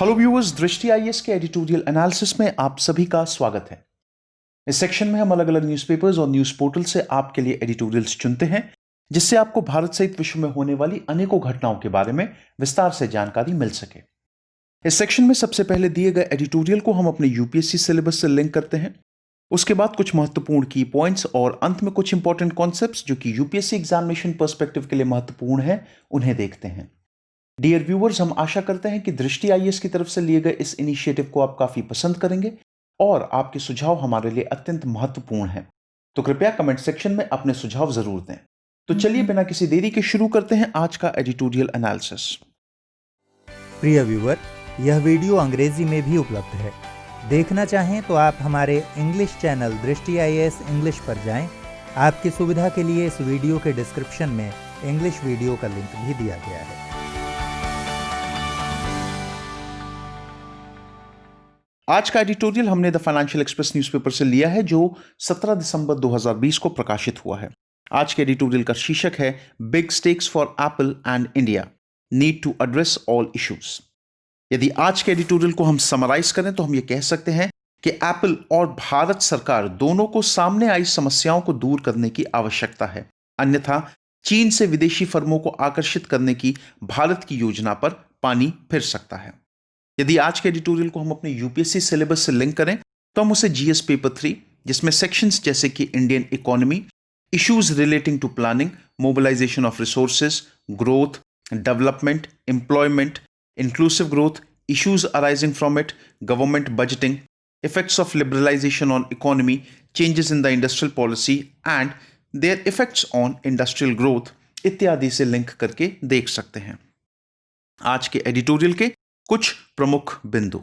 Hello viewers, दृष्टि IAS के editorial analysis में आप सभी का स्वागत है। इस सेक्शन में हम अलग अलग न्यूज़पेपर्स और न्यूज़ पोर्टल से आपके लिए एडिटोरियल्स चुनते हैं, जिससे आपको भारत सहित विश्व में होने वाली अनेकों घटनाओं के बारे में विस्तार से जानकारी मिल सके। इस सेक्शन में सबसे पहले दिए गए एडिटोरियल को हम अपने यूपीएससी सिलेबस से लिंक करते हैं। उसके बाद कुछ महत्वपूर्ण की पॉइंट्स और अंत में कुछ इंपॉर्टेंट कॉन्सेप्ट्स जो कि यूपीएससी एग्जामिनेशन पर्सपेक्टिव के लिए महत्वपूर्ण है, उन्हें देखते हैं। डियर व्यूअर्स, हम आशा करते हैं कि दृष्टि आईएएस की तरफ से लिए गए इस इनिशिएटिव को आप काफी पसंद करेंगे और आपके सुझाव हमारे लिए अत्यंत महत्वपूर्ण हैं। तो कृपया कमेंट सेक्शन में अपने सुझाव जरूर दें। तो चलिए बिना किसी देरी के शुरू करते हैं आज का एडिटोरियल एनालिसिस। प्रिय व्यूअर, यह वीडियो अंग्रेजी में भी उपलब्ध है। देखना चाहें तो आप हमारे इंग्लिश चैनल दृष्टि आईएएस इंग्लिश पर जाएं। आपकी सुविधा के लिए इस वीडियो के डिस्क्रिप्शन में इंग्लिश वीडियो का लिंक भी दिया गया है। आज का एडिटोरियल हमने द फाइनेंशियल एक्सप्रेस न्यूज़पेपर से लिया है, जो 17 दिसंबर 2020 को प्रकाशित हुआ है। आज के एडिटोरियल का शीर्षक है big stakes for Apple and India, need to address all issues. यदि आज के एडिटोरियल को हम समराइज करें तो हम ये कह सकते हैं कि एप्पल और भारत सरकार दोनों को सामने आई समस्याओं को दूर करने की आवश्यकता है, अन्यथा चीन से विदेशी फर्मों को आकर्षित करने की भारत की योजना पर पानी फिर सकता है। यदि आज के एडिटोरियल को हम अपने यूपीएससी सिलेबस से लिंक करें तो हम उसे जीएस पेपर 3, जिसमें सेक्शंस जैसे कि Indian economy, issues relating to planning, mobilisation of resources, growth, development, employment, inclusive growth, issues arising from it, government budgeting, effects of liberalisation on economy, changes in the industrial policy and their effects on industrial growth इत्यादि से link करके देख सकते हैं। आज के editorial के कुछ प्रमुख बिंदु।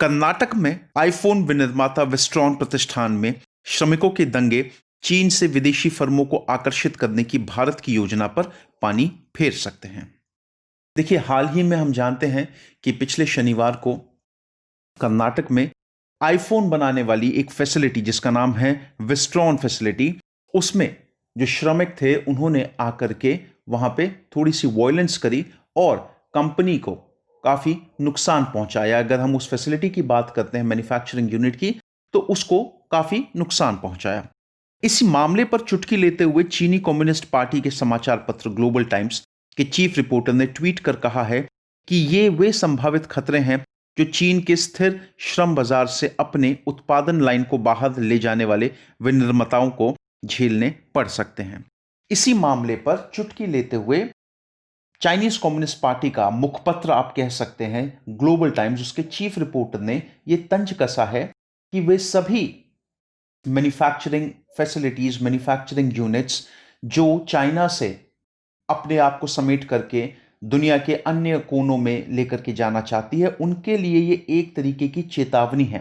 कर्नाटक में आईफोन विनिर्माता विस्ट्रॉन प्रतिष्ठान में श्रमिकों के दंगे चीन से विदेशी फर्मों को आकर्षित करने की भारत की योजना पर पानी फेर सकते हैं। देखिए, हाल ही में हम जानते हैं कि पिछले शनिवार को कर्नाटक में आईफोन बनाने वाली एक फैसिलिटी जिसका नाम है विस्ट्रॉन फैसिलिटी, उसमें जो श्रमिक थे उन्होंने आकर के वहां पे थोड़ी सी वायलेंस करी और कंपनी को काफी नुकसान पहुंचाया। अगर हम उस फैसिलिटी की बात करते हैं, मैन्युफैक्चरिंग यूनिट की, तो उसको काफी नुकसान पहुंचाया। इसी मामले पर चुटकी लेते हुए चीनी कम्युनिस्ट पार्टी के समाचार पत्र ग्लोबल टाइम्स के चीफ रिपोर्टर ने ट्वीट कर कहा है कि ये वे संभावित खतरे हैं जो चीन के स्थिर श्रम बाजार से अपने उत्पादन लाइन को बाहर ले जाने वाले विनिर्माताओं को झेलने पड़ सकते हैं। इसी मामले पर चुटकी लेते हुए चाइनीज कम्युनिस्ट पार्टी का मुखपत्र आप कह सकते हैं ग्लोबल टाइम्स, उसके चीफ रिपोर्टर ने यह तंज कसा है कि वे सभी मैन्युफैक्चरिंग फैसिलिटीज, मैन्युफैक्चरिंग यूनिट्स जो चाइना से अपने आप को समेट करके दुनिया के अन्य कोनों में लेकर के जाना चाहती है, उनके लिए ये एक तरीके की चेतावनी है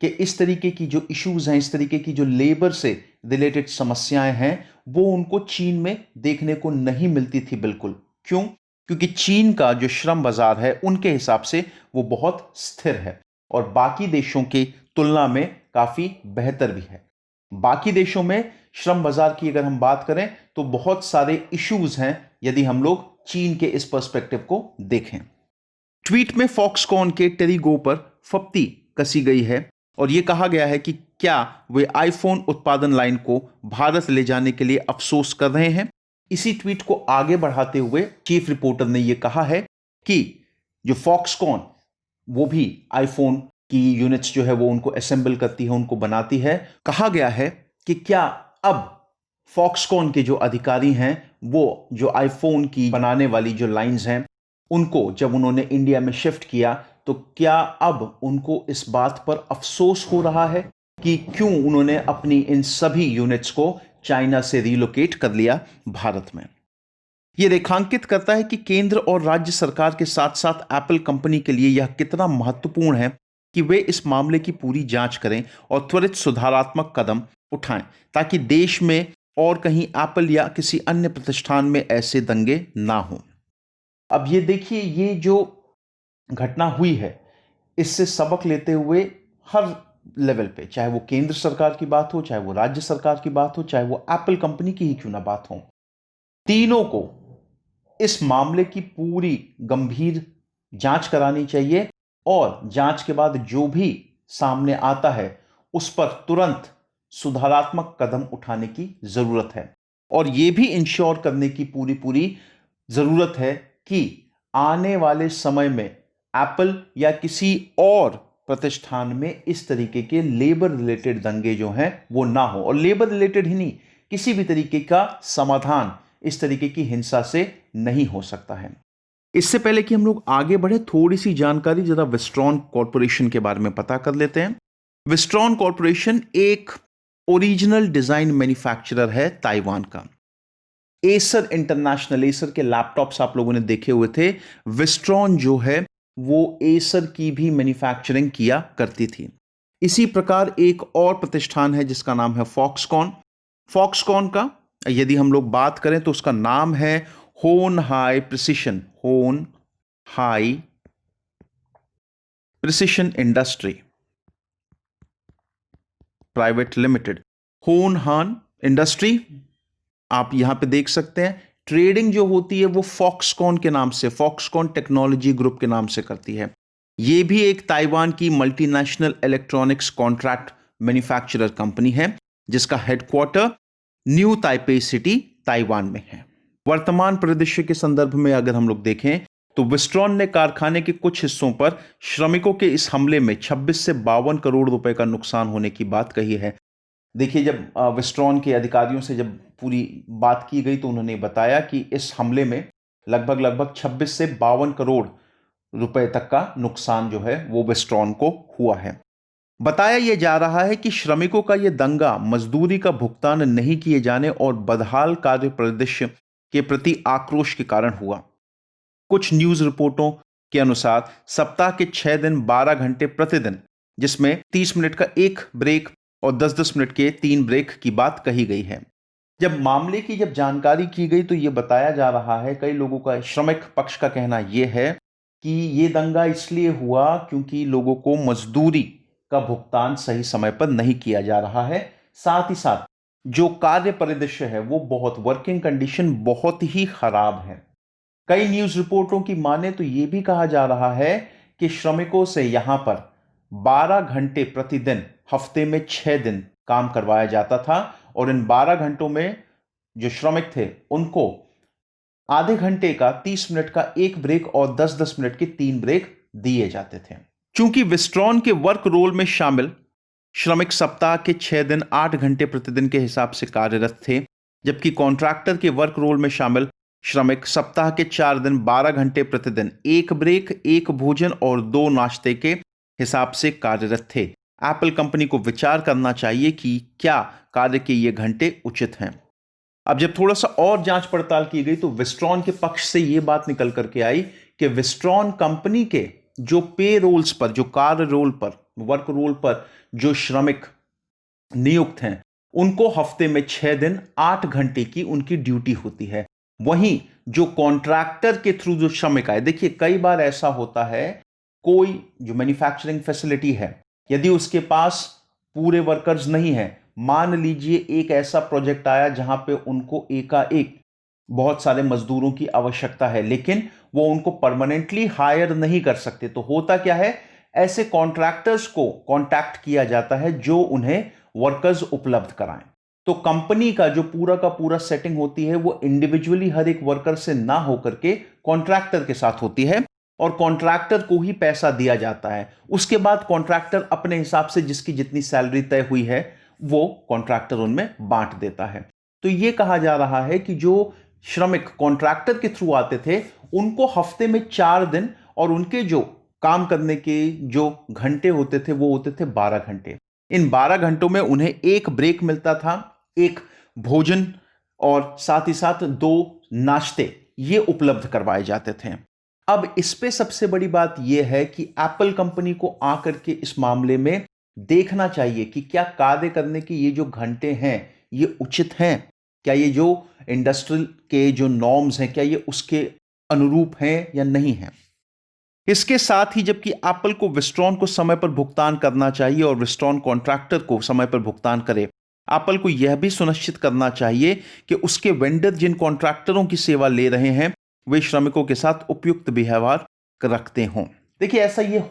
कि इस तरीके की जो इश्यूज हैं, इस तरीके की जो लेबर से रिलेटेड समस्याएं हैं, वो उनको चीन में देखने को नहीं मिलती थी बिल्कुल। क्यों? क्योंकि चीन का जो श्रम बाजार है उनके हिसाब से वो बहुत स्थिर है और बाकी देशों की तुलना में काफी बेहतर भी है। बाकी देशों में श्रम बाजार की अगर हम बात करें तो बहुत सारे इश्यूज हैं यदि हम लोग चीन के इस पर्सपेक्टिव को देखें। ट्वीट में फॉक्सकॉन के टेरीगो पर फप्ती कसी गई है और यह कहा गया है कि क्या वे आईफोन उत्पादन लाइन को भारत ले जाने के लिए अफसोस कर रहे हैं। इसी ट्वीट को आगे बढ़ाते हुए चीफ रिपोर्टर ने यह कहा है कि जो फॉक्सकॉन वो भी आईफोन की यूनिट्स जो है वो उनको असेंबल करती है, उनको बनाती है। कहा गया है कि क्या अब फॉक्सकॉन के जो अधिकारी हैं वो जो आईफोन की बनाने वाली जो लाइंस हैं उनको जब उन्होंने इंडिया में शिफ्ट किया तो क्या अब उनको इस बात पर अफसोस हो रहा है कि क्यों उन्होंने अपनी इन सभी यूनिट्स को चाइना से रिलोकेट कर लिया भारत में। यह रेखांकित करता है कि केंद्र और राज्य सरकार के साथ साथ एप्पल कंपनी के लिए यह कितना महत्वपूर्ण है कि वे इस मामले की पूरी जांच करें और त्वरित सुधारात्मक कदम उठाएं ताकि देश में और कहीं एप्पल या किसी अन्य प्रतिष्ठान में ऐसे दंगे ना हो। अब ये देखिए, ये जो घटना हुई है इससे सबक लेते हुए हर लेवल पे, चाहे वो केंद्र सरकार की बात हो, चाहे वो राज्य सरकार की बात हो, चाहे वो एप्पल कंपनी की ही क्यों ना बात हो, तीनों को इस मामले की पूरी गंभीर जांच करानी चाहिए और जांच के बाद जो भी सामने आता है उस पर तुरंत सुधारात्मक कदम उठाने की जरूरत है और यह भी इंश्योर करने की पूरी पूरी जरूरत है कि आने वाले समय में एप्पल या किसी और प्रतिष्ठान में इस तरीके के लेबर रिलेटेड दंगे जो हैं वो ना हो, और लेबर रिलेटेड ही नहीं, किसी भी तरीके का समाधान इस तरीके की हिंसा से नहीं हो सकता है। इससे पहले कि हम लोग आगे बढ़े, थोड़ी सी जानकारी जरा विस्ट्रॉन कॉरपोरेशन के बारे में पता कर लेते हैं। विस्ट्रॉन कॉरपोरेशन एक ओरिजिनल डिजाइन मैन्युफैक्चरर है ताइवान का। एसर इंटरनेशनल, एसर के लैपटॉप्स आप लोगों ने देखे हुए थे। विस्ट्रॉन जो है वो एसर की भी मैन्युफैक्चरिंग किया करती थी। इसी प्रकार एक और प्रतिष्ठान है जिसका नाम है फॉक्सकॉन। फॉक्सकॉन का यदि हम लोग बात करें तो उसका नाम है होन हाई प्रिसिशन, होन high precision industry private limited, होन हान इंडस्ट्री। आप यहां पे देख सकते हैं ट्रेडिंग जो होती है वो फॉक्सकॉन के नाम से, फॉक्सकॉन टेक्नोलॉजी ग्रुप के नाम से करती है। यह भी एक ताइवान की multinational electronics contract manufacturer company है जिसका headquarter new Taipei city Taiwan में है। वर्तमान परिदृश्य के संदर्भ में अगर हम लोग देखें तो विस्ट्रॉन ने कारखाने के कुछ हिस्सों पर श्रमिकों के इस हमले में 26 से 52 करोड़ रुपए का नुकसान होने की बात कही है। देखिए, जब विस्ट्रॉन के अधिकारियों से जब पूरी बात की गई तो उन्होंने बताया कि इस हमले में लगभग 26 से 52 करोड़ रुपए तक का नुकसान जो है वो विस्ट्रॉन को हुआ है। बताया यह जा रहा है कि श्रमिकों का यह दंगा मजदूरी का भुगतान नहीं किए जाने और बदहाल कार्य परिदृश्य के प्रति आक्रोश के कारण हुआ। कुछ न्यूज रिपोर्टों के अनुसार सप्ताह के 6 दिन 12 घंटे प्रतिदिन, जिसमें 30 मिनट का एक ब्रेक और 10-10 मिनट के 3 ब्रेक की बात कही गई है। जब मामले की जानकारी की गई तो यह बताया जा रहा है, कई लोगों का, श्रमिक पक्ष का कहना यह है कि यह दंगा इसलिए हुआ क्योंकि लोगों को मजदूरी का भुगतान सही समय पर नहीं किया जा रहा है। साथ ही साथ जो कार्य परिदृश्य है वो वर्किंग कंडीशन बहुत ही खराब है। कई न्यूज रिपोर्टों की माने तो यह भी कहा जा रहा है कि श्रमिकों से यहां पर 12 घंटे प्रतिदिन, हफ्ते में 6 दिन काम करवाया जाता था और इन 12 घंटों में जो श्रमिक थे उनको आधे घंटे का 30 मिनट का एक ब्रेक और 10-10 मिनट के 3 ब्रेक दिए जाते थे। चूंकि विस्ट्रॉन के वर्क रोल में शामिल श्रमिक सप्ताह के 6 दिन 8 घंटे प्रतिदिन के हिसाब से कार्यरत थे, जबकि कॉन्ट्रैक्टर के वर्क रोल में शामिल श्रमिक सप्ताह के 4 दिन 12 घंटे प्रतिदिन, एक ब्रेक, एक भोजन और 2 नाश्ते के हिसाब से कार्यरत थे। एप्पल कंपनी को विचार करना चाहिए कि क्या कार्य के ये घंटे उचित हैं। अब जब थोड़ा सा और जांच पड़ताल की गई तो विस्ट्रॉन के पक्ष से यह बात निकल करके आई कि विस्ट्रॉन कंपनी के जो पे रोल्स पर, जो कार्य रोल पर, वर्क रोल पर जो श्रमिक नियुक्त हैं उनको हफ्ते में 6 दिन 8 घंटे की उनकी ड्यूटी होती है। वहीं जो कॉन्ट्रैक्टर के थ्रू जो श्रमिक आए, देखिए कई बार ऐसा होता है, कोई जो मैन्युफैक्चरिंग फैसिलिटी है यदि उसके पास पूरे वर्कर्स नहीं है, मान लीजिए एक ऐसा प्रोजेक्ट आया जहां पे उनको एकाएक बहुत सारे मजदूरों की आवश्यकता है लेकिन वो उनको परमानेंटली हायर नहीं कर सकते, तो होता क्या है, ऐसे कॉन्ट्रैक्टर्स को कॉन्टैक्ट किया जाता है जो उन्हें वर्कर्स उपलब्ध कराएं। तो कंपनी का जो पूरा का पूरा सेटिंग होती है वो इंडिविजुअली हर एक वर्कर से ना होकर के कॉन्ट्रैक्टर के साथ होती है और कॉन्ट्रैक्टर को ही पैसा दिया जाता है। उसके बाद कॉन्ट्रैक्टर अपने हिसाब से जिसकी जितनी सैलरी तय हुई है वो कॉन्ट्रैक्टर उनमें बांट देता है। तो यह कहा जा रहा है कि जो श्रमिक कॉन्ट्रैक्टर के थ्रू आते थे उनको हफ्ते में 4 दिन और उनके जो काम करने के जो घंटे होते थे वो होते थे 12 घंटे। इन 12 घंटों में उन्हें एक ब्रेक मिलता था, एक भोजन और साथ ही साथ 2 नाश्ते ये उपलब्ध करवाए जाते थे। अब इस पे सबसे बड़ी बात यह है कि एप्पल कंपनी को आकर के इस मामले में देखना चाहिए कि क्या कार्य करने के ये जो घंटे हैं ये उचित हैं, क्या ये जो इंडस्ट्रियल के जो नॉर्म्स हैं क्या ये उसके अनुरूप हैं या नहीं हैं। इसके साथ ही जबकि एप्पल को विस्ट्रॉन को समय पर भुगतान करना चाहिए और विस्ट्रॉन कॉन्ट्रैक्टर को समय पर भुगतान करे, एप्पल को यह भी सुनिश्चित करना चाहिए कि उसके वेंडर जिन कॉन्ट्रैक्टरों की सेवा ले रहे हैं वे श्रमिकों के साथ उपयुक्त व्यवहार रखते हों। देखिए ऐसा ये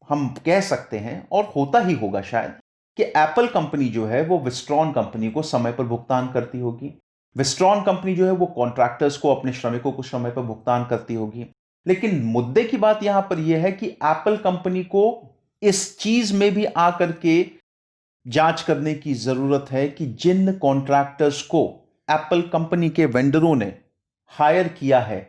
हम कह सकते हैं, और होता ही होगा शायद, कि एप्पल कंपनी जो है वो विस्ट्रॉन कंपनी को समय पर भुगतान करती होगी। विस्ट्रॉन कंपनी जो है वो कॉन्ट्रैक्टर्स को, अपने श्रमिकों को समय पर भुगतान करती होगी। लेकिन मुद्दे की बात यहां पर यह है कि एप्पल कंपनी को इस चीज में भी आकर के जांच करने की जरूरत है कि जिन कॉन्ट्रैक्टर्स को एप्पल कंपनी के वेंडरों ने हायर किया है,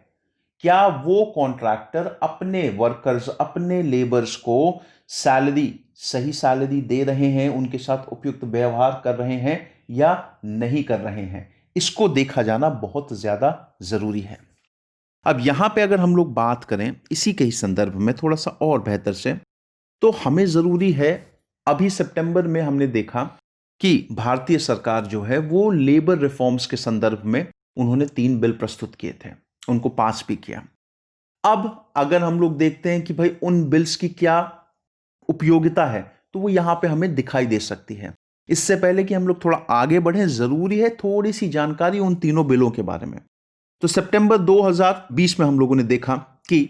क्या वो कॉन्ट्रैक्टर अपने वर्कर्स, अपने लेबर्स को सैलरी, सही सैलरी दे रहे हैं, उनके साथ उपयुक्त व्यवहार कर रहे हैं या नहीं कर रहे हैं। इसको देखा जाना बहुत ज्यादा जरूरी है। अब यहां पे अगर हम लोग बात करें इसी के ही संदर्भ में थोड़ा सा और बेहतर से, तो हमें जरूरी है, अभी सितंबर में हमने देखा कि भारतीय सरकार जो है वो लेबर रिफॉर्म्स के संदर्भ में उन्होंने 3 बिल प्रस्तुत किए थे, उनको पास भी किया। अब अगर हम लोग देखते हैं कि भाई उन बिल्स की क्या उपयोगिता है, तो वो यहां पे हमें दिखाई दे सकती है। इससे पहले कि हम लोग थोड़ा आगे बढ़े, जरूरी है थोड़ी सी जानकारी उन तीनों बिलों के बारे में। तो सितंबर 2020 में हम लोगों ने देखा कि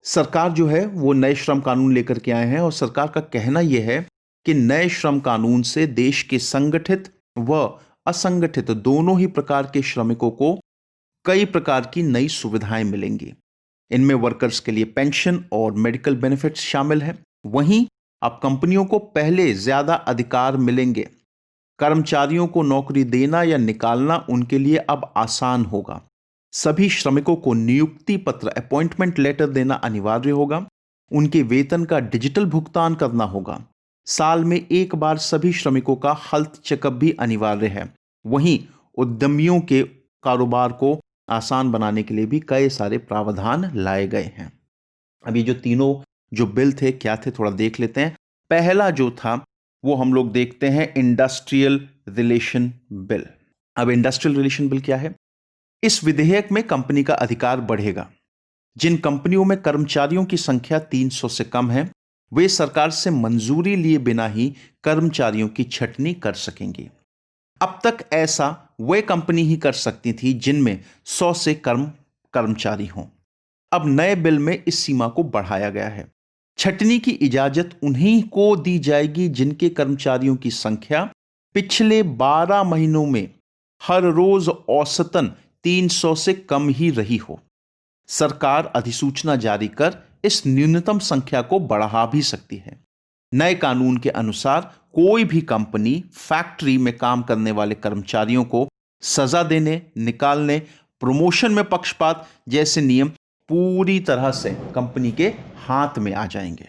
सरकार जो है वो नए श्रम कानून लेकर के आए हैं, और सरकार का कहना यह है कि नए श्रम कानून से देश के संगठित व असंगठित दोनों ही प्रकार के श्रमिकों को कई प्रकार की नई सुविधाएं मिलेंगी। इनमें वर्कर्स के लिए पेंशन और मेडिकल बेनिफिट्स शामिल हैं। वहीं अब कंपनियों को पहले ज्यादा अधिकार मिलेंगे। कर्मचारियों को नौकरी देना या निकालना उनके लिए अब आसान होगा। सभी श्रमिकों को नियुक्ति पत्र, अपॉइंटमेंट लेटर देना अनिवार्य होगा। उनके वेतन का डिजिटल भुगतान करना होगा। साल में एक बार सभी श्रमिकों का हेल्थ चेकअप भी अनिवार्य है। वहीं उद्यमियों के कारोबार को आसान बनाने के लिए भी कई सारे प्रावधान लाए गए हैं। अभी जो तीनों जो बिल थे क्या थे, थोड़ा देख लेते हैं। पहला जो था वो हम लोग देखते हैं इंडस्ट्रियल रिलेशन बिल। अब इंडस्ट्रियल रिलेशन बिल क्या है? इस विधेयक में कंपनी का अधिकार बढ़ेगा। जिन कंपनियों में कर्मचारियों की संख्या 300 से कम है, वे सरकार से मंजूरी लिए बिना ही कर्मचारियों की छंटनी कर सकेंगी। अब तक ऐसा वे कंपनी ही कर सकती थी जिनमें 100 से कम कर्मचारी हों। अब नए बिल में इस सीमा को बढ़ाया गया है। छंटनी की इजाजत उन्हीं को दी जाएगी जिनके कर्मचारियों की संख्या पिछले 12 महीनों में हर रोज औसतन 300 से कम ही रही हो। सरकार अधिसूचना जारी कर इस न्यूनतम संख्या को बढ़ा भी सकती है। नए कानून के अनुसार कोई भी कंपनी फैक्ट्री में काम करने वाले कर्मचारियों को सजा देने, निकालने, प्रमोशन में पक्षपात जैसे नियम पूरी तरह से कंपनी के हाथ में आ जाएंगे।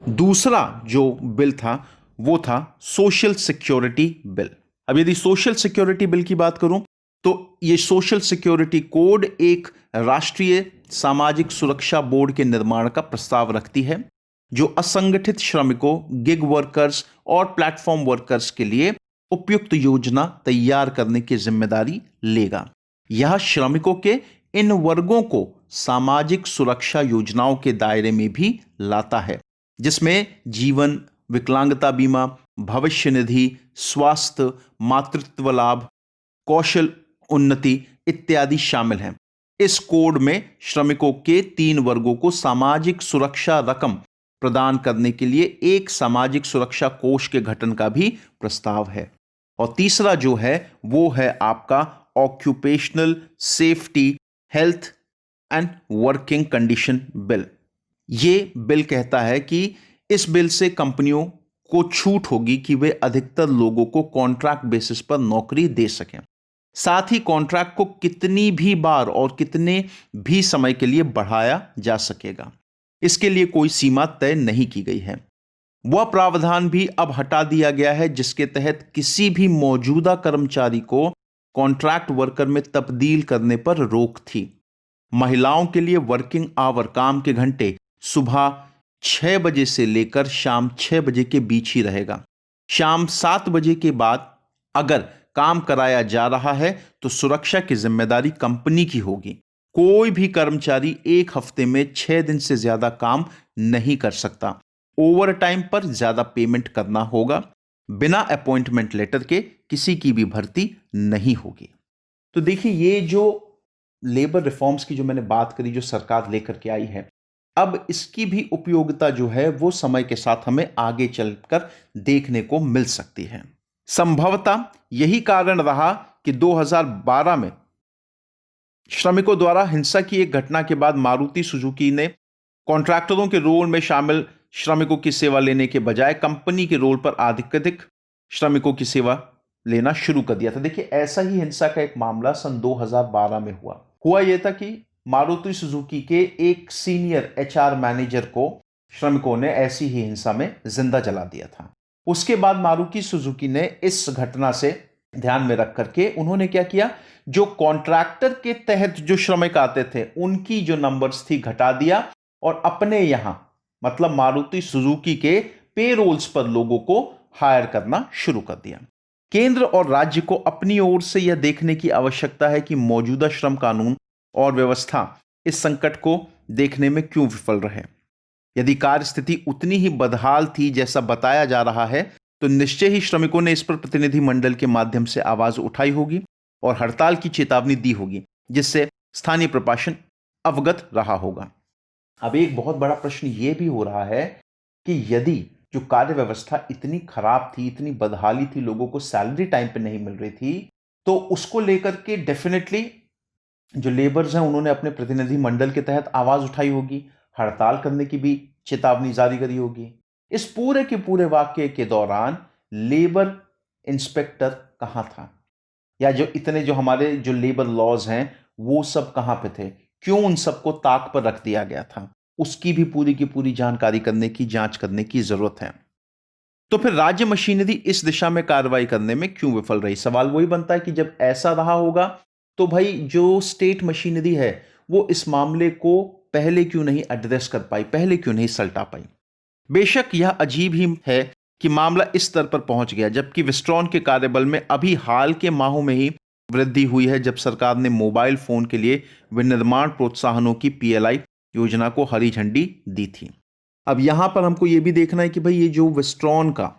दूसरा जो बिल था वो था सोशल सिक्योरिटी बिल। अब यदि सोशल सिक्योरिटी बिल की बात करूं तो ये सोशल सिक्योरिटी कोड एक राष्ट्रीय सामाजिक सुरक्षा बोर्ड के निर्माण का प्रस्ताव रखती है, जो असंगठित श्रमिकों, गिग वर्कर्स और प्लेटफॉर्म वर्कर्स के लिए उपयुक्त योजना तैयार करने की जिम्मेदारी लेगा। यह श्रमिकों के इन वर्गों को सामाजिक सुरक्षा योजनाओं के दायरे में भी लाता है, जिसमें जीवन, विकलांगता बीमा, भविष्य निधि, स्वास्थ्य, मातृत्व लाभ, कौशल उन्नति इत्यादि शामिल हैं। इस कोड में श्रमिकों के 3 वर्गों को सामाजिक सुरक्षा रकम प्रदान करने के लिए एक सामाजिक सुरक्षा कोष के गठन का भी प्रस्ताव है। और तीसरा जो है वो है आपका occupational safety, health and working condition bill. ये बिल कहता है कि इस बिल से कंपनियों को छूट होगी कि वे अधिकतर लोगों को कॉन्ट्रैक्ट बेसिस पर नौकरी दे सकें। साथ ही कॉन्ट्रैक्ट को कितनी भी बार और कितने भी समय के लिए बढ़ाया जा सकेगा। इसके लिए कोई सीमा तय नहीं की गई है। वह प्रावधान भी अब हटा दिया गया है जिसके तहत किसी भी मौजूदा कर्मचारी को कॉन्ट्रैक्ट वर्कर में तब्दील करने पर रोक थी। महिलाओं के लिए वर्किंग आवर, काम के घंटे, सुबह 6 बजे से लेकर शाम 6 बजे के बीच ही रहेगा। शाम 7 बजे के बाद अगर काम कराया जा रहा है तो सुरक्षा की जिम्मेदारी कंपनी की होगी। कोई भी कर्मचारी एक हफ्ते में 6 दिन से ज्यादा काम नहीं कर सकता। ओवर टाइम पर ज्यादा पेमेंट करना होगा। बिना अपॉइंटमेंट लेटर के किसी की भी भर्ती नहीं होगी। तो देखिए, ये जो लेबर रिफॉर्म्स की जो मैंने बात करी, जो सरकार लेकर के आई है, अब इसकी भी उपयोगिता जो है वो समय के साथ हमें आगे चलकर देखने को मिल सकती है। संभवतः यही कारण रहा कि 2012 में श्रमिकों द्वारा हिंसा की एक घटना के बाद मारुति सुजुकी ने कॉन्ट्रैक्टरों के रोल में शामिल श्रमिकों की सेवा लेने के बजाय कंपनी के रोल पर अधिकाधिक श्रमिकों की सेवा लेना शुरू कर दिया था। देखिए, ऐसा ही हिंसा का एक मामला सन 2012 में हुआ यह था कि मारुति सुजुकी के एक सीनियर एचआर मैनेजर को श्रमिकों ने ऐसी ही हिंसा में जिंदा जला दिया था। उसके बाद मारुति सुजुकी ने इस घटना से ध्यान में रख करके उन्होंने क्या किया, जो कॉन्ट्रैक्टर के तहत जो श्रमिक आते थे उनकी जो नंबर्स थी घटा दिया और अपने यहां मतलब मारुति सुजुकी के पेरोल्स पर लोगों को हायर करना शुरू कर दिया। केंद्र और राज्य को अपनी ओर से यह देखने की आवश्यकता है कि मौजूदा श्रम कानून और व्यवस्था इस संकट को देखने में क्यों विफल रहे। यदि कार्य स्थिति उतनी ही बदहाल थी जैसा बताया जा रहा है तो निश्चय ही श्रमिकों ने इस पर प्रतिनिधि मंडल के माध्यम से आवाज उठाई होगी और हड़ताल की चेतावनी दी होगी, जिससे स्थानीय प्रशासन अवगत रहा होगा। अब एक बहुत बड़ा प्रश्न यह भी हो रहा है कि यदि जो कार्य व्यवस्था इतनी खराब थी, इतनी बदहाली थी, लोगों को सैलरी टाइम पे नहीं मिल रही थी, तो उसको लेकर के डेफिनेटली जो लेबर्स हैं उन्होंने अपने प्रतिनिधि मंडल के तहत आवाज उठाई होगी, हड़ताल करने की भी चेतावनी जारी करी होगी। इस पूरे के पूरे वाक्य के दौरान लेबर इंस्पेक्टर कहां था, या जो इतने जो हमारे जो लेबर लॉज हैं वो सब कहां पे थे, क्यों उन सबको ताक पर रख दिया गया था, उसकी भी पूरी की पूरी जानकारी करने की, जांच करने की जरूरत है। तो फिर राज्य मशीनरी इस दिशा में कार्रवाई करने में क्यों विफल रही? सवाल वही बनता है कि जब ऐसा रहा होगा तो भाई जो स्टेट मशीनरी है वो इस मामले को पहले क्यों नहीं एड्रेस कर पाई, पहले क्यों नहीं सलटा पाई। बेशक यह अजीब ही है कि मामला इस स्तर पर पहुंच गया, जबकि विस्ट्रॉन के कार्यबल में अभी हाल के माहों में ही वृद्धि हुई है, जब सरकार ने मोबाइल फोन के लिए विनिर्माण प्रोत्साहनों की पीएलआई योजना को हरी झंडी दी थी। अब यहां पर हमको यह भी देखना है कि भाई ये जो विस्ट्रॉन का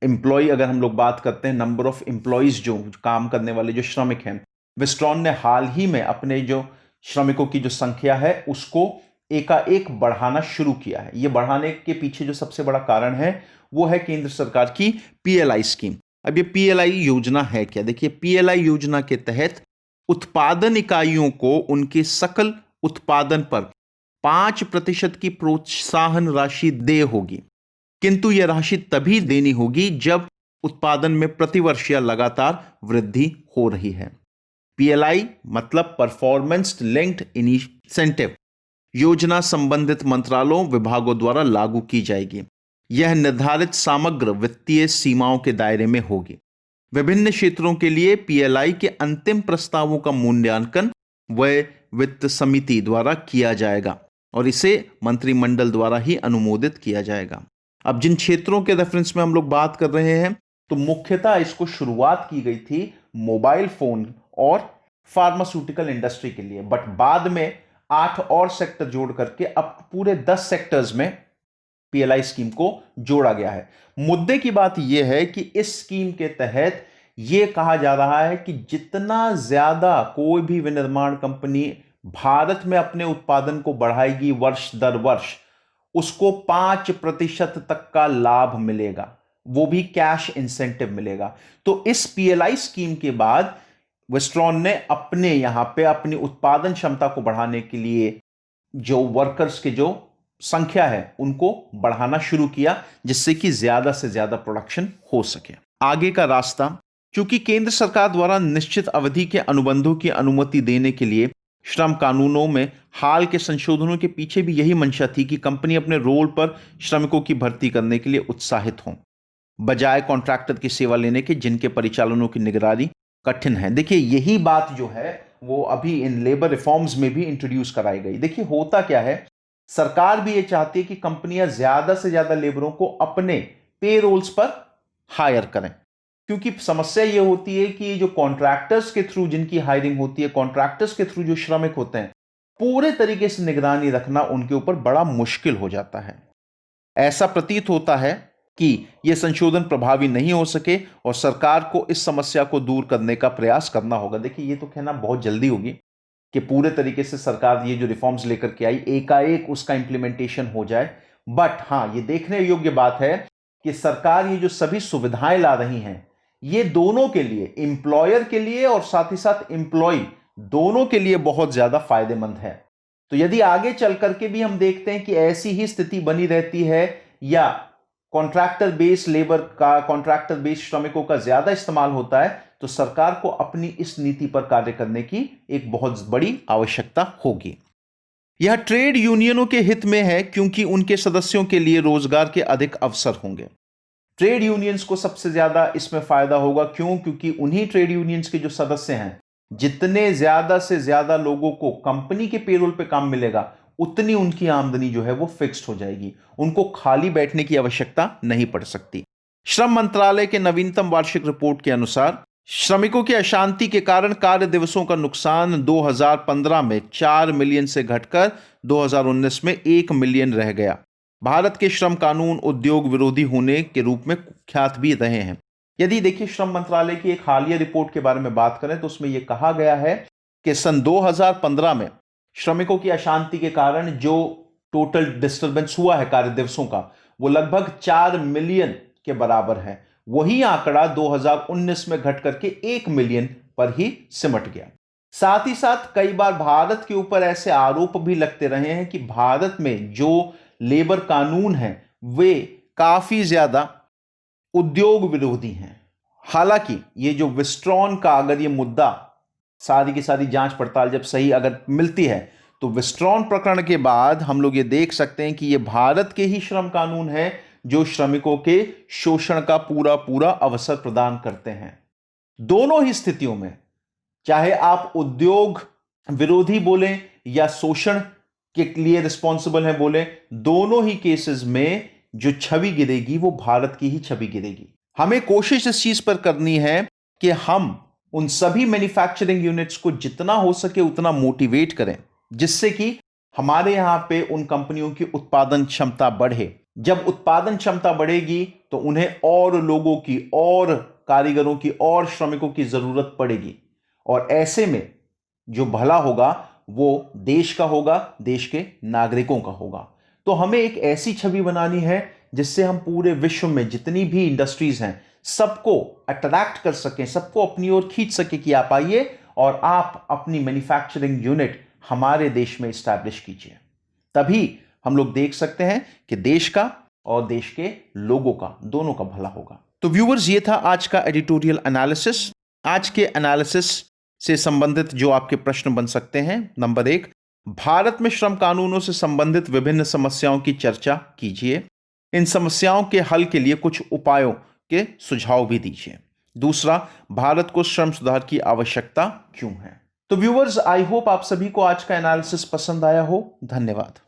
एम्प्लॉय, अगर हम लोग बात करते हैं नंबर ऑफ एम्प्लॉयज जो काम करने वाले जो श्रमिक हैं, विस्ट्रॉन ने हाल ही में अपने जो श्रमिकों की जो संख्या है उसको एकाएक बढ़ाना शुरू किया है। यह बढ़ाने के पीछे जो सबसे बड़ा कारण है वो है केंद्र सरकार की पीएलआई स्कीम। अब ये पीएलआई योजना है क्या? देखिए, पीएलआई योजना के तहत उत्पादन इकाइयों को उनके सकल उत्पादन पर 5% की प्रोत्साहन राशि दे होगी, किंतु यह राशि तभी देनी होगी जब उत्पादन में प्रतिवर्ष या लगातार वृद्धि हो रही है। पीएलआई मतलब परफॉर्मेंस लिंक्ड इंसेंटिव योजना संबंधित मंत्रालयों विभागों द्वारा लागू की जाएगी। यह निर्धारित समग्र वित्तीय सीमाओं के दायरे में होगी। विभिन्न क्षेत्रों के लिए पीएलआई के अंतिम प्रस्तावों का मूल्यांकन व्यय वित्त समिति द्वारा किया जाएगा और इसे मंत्रिमंडल द्वारा ही अनुमोदित किया जाएगा। अब जिन क्षेत्रों के रेफरेंस में हम लोग बात कर रहे हैं, तो मुख्यतः इसको शुरुआत की गई थी मोबाइल फोन और फार्मास्यूटिकल इंडस्ट्री के लिए, बट बाद में 8 और सेक्टर जोड़ करके अब पूरे 10 सेक्टर्स में पीएलआई स्कीम को जोड़ा गया है। मुद्दे की बात यह है कि इस स्कीम के तहत यह कहा जा रहा है कि जितना ज्यादा कोई भी विनिर्माण कंपनी भारत में अपने उत्पादन को बढ़ाएगी वर्ष दर वर्ष, उसको 5% तक का लाभ मिलेगा, वो भी कैश इंसेंटिव मिलेगा। तो इस पीएलआई स्कीम के बाद विस्ट्रॉन ने अपने यहां पे अपनी उत्पादन क्षमता को बढ़ाने के लिए जो वर्कर्स के जो संख्या है उनको बढ़ाना शुरू किया, जिससे कि ज्यादा से ज्यादा प्रोडक्शन हो सके। आगे का रास्ता, क्योंकि केंद्र सरकार द्वारा निश्चित अवधि के अनुबंधों की अनुमति देने के लिए श्रम कानूनों में हाल के संशोधनों के पीछे भी यही मंशा थी कि कंपनी अपने रोल पर श्रमिकों की भर्ती करने के लिए उत्साहित हो, बजाय कॉन्ट्रैक्टर की सेवा लेने के जिनके परिचालनों की निगरानी कठिन है। देखिए, यही बात जो है वो अभी इन लेबर रिफॉर्म्स में भी इंट्रोड्यूस कराई गई। देखिए, होता क्या है, सरकार भी ये चाहती है कि कंपनियां ज्यादा से ज्यादा लेबरों को अपने पेरोल्स पर हायर करें, क्योंकि समस्या ये होती है कि जो कॉन्ट्रैक्टर्स के थ्रू जिनकी हायरिंग होती है, कॉन्ट्रैक्टर्स के थ्रू जो श्रमिक होते हैं, पूरे तरीके से निगरानी रखना उनके ऊपर बड़ा मुश्किल हो जाता है। ऐसा प्रतीत होता है कि यह संशोधन प्रभावी नहीं हो सके और सरकार को इस समस्या को दूर करने का प्रयास करना होगा। देखिए, ये तो कहना बहुत जल्दी होगी, कि पूरे तरीके से सरकार ये जो रिफॉर्म्स लेकर के आई एकाएक उसका इंप्लीमेंटेशन हो जाए, बट हां, ये देखने योग्य बात है कि सरकार ये जो सभी सुविधाएं ला रही हैं, ये दोनों के लिए, एम्प्लॉयर के लिए और साथ ही साथ एम्प्लॉय दोनों के लिए बहुत ज्यादा फायदेमंद है। तो यदि आगे चल करके भी हम देखते हैं कि ऐसी ही स्थिति बनी रहती है या कॉन्ट्रैक्टर बेस्ड लेबर का, कॉन्ट्रैक्टर बेस्ड श्रमिकों का ज्यादा इस्तेमाल होता है, तो सरकार को अपनी इस नीति पर कार्य करने की एक बहुत बड़ी आवश्यकता होगी। यह ट्रेड यूनियनों के हित में है क्योंकि उनके सदस्यों के लिए रोजगार के अधिक अवसर होंगे। ट्रेड यूनियंस को सबसे ज्यादा इसमें फायदा होगा। क्यों? क्योंकि उन्हीं ट्रेड यूनियंस के जो सदस्य हैं, जितने ज्यादा से ज्यादा लोगों को कंपनी के पेरोल पे काम मिलेगा, उतनी उनकी आमदनी जो है वो फिक्स्ड हो जाएगी, उनको खाली बैठने की आवश्यकता नहीं पड़ सकती। श्रम मंत्रालय के नवीनतम वार्षिक रिपोर्ट के अनुसार श्रमिकों की अशांति के कारण कार्य दिवसों का नुकसान 2015 में 4 मिलियन से घटकर 2019 में 1 मिलियन रह गया। भारत के श्रम कानून उद्योग विरोधी होने के रूप में कुख्यात भी रहे हैं। यदि देखिए श्रम मंत्रालय की एक हालिया रिपोर्ट के बारे में बात करें तो उसमें यह कहा गया है कि सन 2015 में श्रमिकों की अशांति के कारण जो टोटल डिस्टर्बेंस हुआ है कार्य दिवसों का, वो लगभग 4 मिलियन के बराबर है। वही आंकड़ा 2019 में घट करके 1 मिलियन पर ही सिमट गया। साथ ही साथ कई बार भारत के ऊपर ऐसे आरोप भी लगते रहे हैं कि भारत में जो लेबर कानून हैं वे काफी ज्यादा उद्योग विरोधी हैं। हालांकि ये जो विस्ट्रॉन का अगर ये मुद्दा सारी की सारी जांच पड़ताल जब सही अगर मिलती है तो विस्ट्रॉन प्रकरण के बाद हम लोग ये देख सकते हैं कि ये भारत के ही श्रम कानून है जो श्रमिकों के शोषण का पूरा पूरा अवसर प्रदान करते हैं। दोनों ही स्थितियों में, चाहे आप उद्योग विरोधी बोलें या शोषण के लिए रिस्पॉन्सिबल है बोले, दोनों ही केसेस में जो छवि गिरेगी वो भारत की ही छवि गिरेगी। हमें कोशिश इस चीज पर करनी है कि हम उन सभी मैन्युफैक्चरिंग यूनिट्स को जितना हो सके उतना मोटिवेट करें, जिससे कि हमारे यहां पे उन कंपनियों की उत्पादन क्षमता बढ़े। जब उत्पादन क्षमता बढ़ेगी तो उन्हें और लोगों की, और कारीगरों की, और श्रमिकों की जरूरत पड़ेगी, और ऐसे में जो भला होगा वो देश का होगा, देश के नागरिकों का होगा। तो हमें एक ऐसी छवि बनानी है जिससे हम पूरे विश्व में जितनी भी इंडस्ट्रीज हैं सबको अट्रैक्ट कर सकें, सबको अपनी ओर खींच सके कि आप आइए और आप अपनी मैन्युफैक्चरिंग यूनिट हमारे देश में एस्टैब्लिश कीजिए। तभी हम लोग देख सकते हैं कि देश का और देश के लोगों का, दोनों का भला होगा। तो व्यूअर्स, ये था आज का एडिटोरियल एनालिसिस। आज के एनालिसिस से संबंधित जो आपके प्रश्न बन सकते हैं, नंबर 1, भारत में श्रम कानूनों से संबंधित विभिन्न समस्याओं की चर्चा कीजिए। इन समस्याओं के हल के लिए कुछ उपायों के सुझाव भी दीजिए। दूसरा, भारत को श्रम सुधार की आवश्यकता क्यों है। तो व्यूअर्स, आई होप आप सभी को आज का एनालिसिस पसंद आया हो। धन्यवाद।